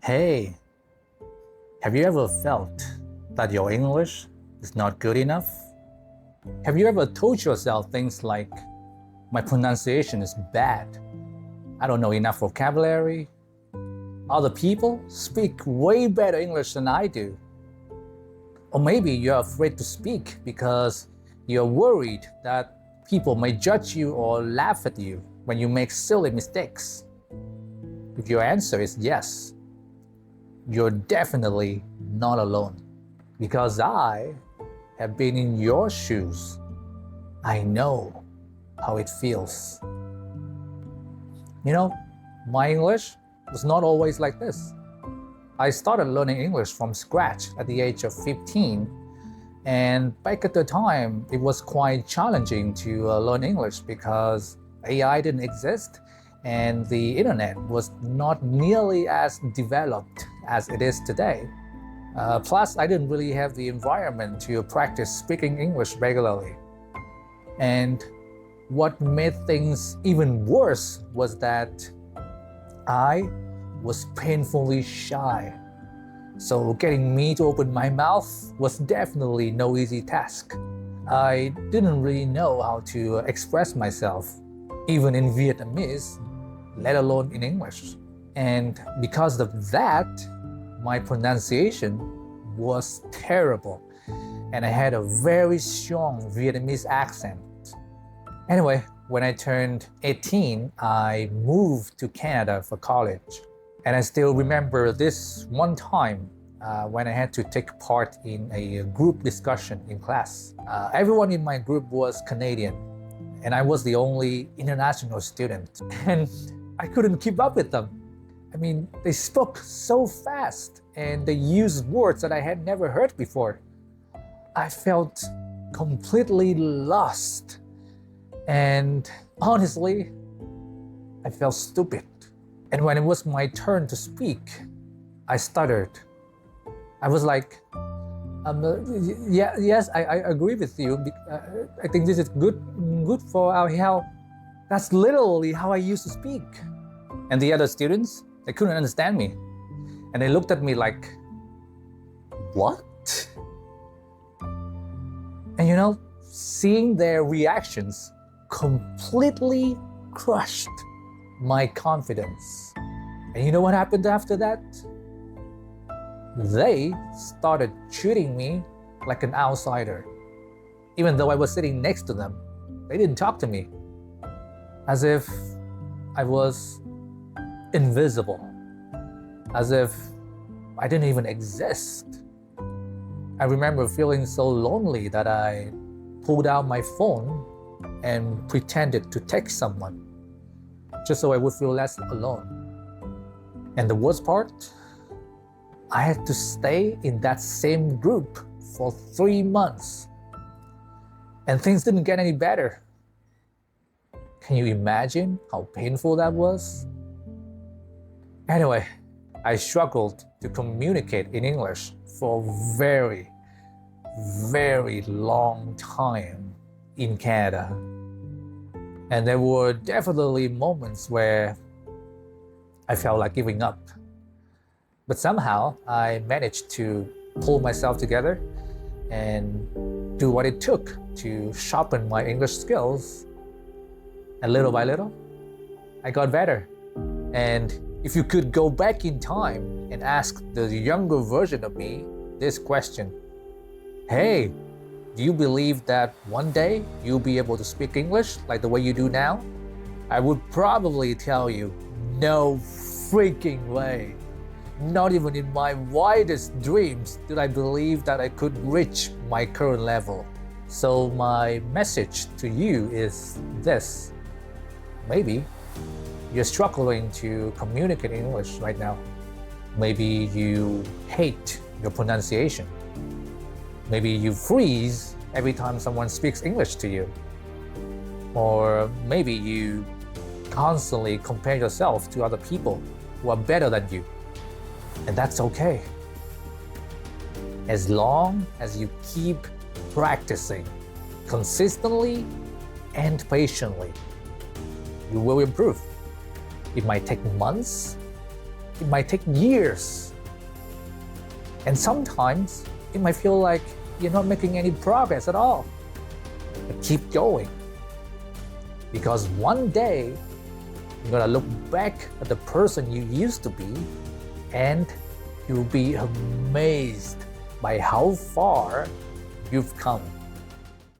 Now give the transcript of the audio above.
Hey, have you ever felt that your English is not good enough? Have you ever told yourself things like, my pronunciation is bad, I don't know enough vocabulary, other people speak way better English than I do? Or maybe you're afraid to speak because you're worried that people may judge you or laugh at you when you make silly mistakes. If your answer is yes, you're definitely not alone, because I have been in your shoes. I know how it feels. You know, my English was not always like this. I started learning English from scratch at the age of 15, and back at the time, it was quite challenging to learn English because AI didn't exist and the internet was not nearly as developed as it is today. Plus, I didn't really have the environment to practice speaking English regularly. And what made things even worse was that I was painfully shy. So getting me to open my mouth was definitely no easy task. I didn't really know how to express myself, even in Vietnamese, let alone in English. And because of that, my pronunciation was terrible, and I had a very strong Vietnamese accent. Anyway, when I turned 18, I moved to Canada for college. And I still remember this one time when I had to take part in a group discussion in class. Everyone in my group was Canadian, and I was the only international student. And I couldn't keep up with them. I mean, they spoke so fast and they used words that I had never heard before. I felt completely lost. And honestly, I felt stupid. And when it was my turn to speak, I stuttered. I was like, yes, I agree with you. I think this is good for our health. That's literally how I used to speak. And the other students, they couldn't understand me. And they looked at me like, what? And you know, seeing their reactions completely crushed my confidence. And you know what happened after that? They started treating me like an outsider. Even though I was sitting next to them, they didn't talk to me. As if I was invisible. As if I didn't even exist. I remember feeling so lonely that I pulled out my phone and pretended to text someone just so I would feel less alone. And the worst part, I had to stay in that same group for 3 months. And things didn't get any better. Can you imagine how painful that was? Anyway, I struggled to communicate in English for a very, very long time in Canada. And there were definitely moments where I felt like giving up. But somehow I managed to pull myself together and do what it took to sharpen my English skills. And little by little, I got better. And if you could go back in time and ask the younger version of me this question, hey, do you believe that one day you'll be able to speak English like the way you do now? I would probably tell you, no freaking way. Not even in my wildest dreams did I believe that I could reach my current level. So my message to you is this. Maybe you're struggling to communicate in English right now. Maybe you hate your pronunciation. Maybe you freeze every time someone speaks English to you. Or maybe you constantly compare yourself to other people who are better than you. And that's okay. As long as you keep practicing consistently and patiently, you will improve. It might take months, It might take years. And sometimes it might feel like you're not making any progress at all. But keep going. Because one day, you're gonna look back at the person you used to be and you'll be amazed by how far you've come.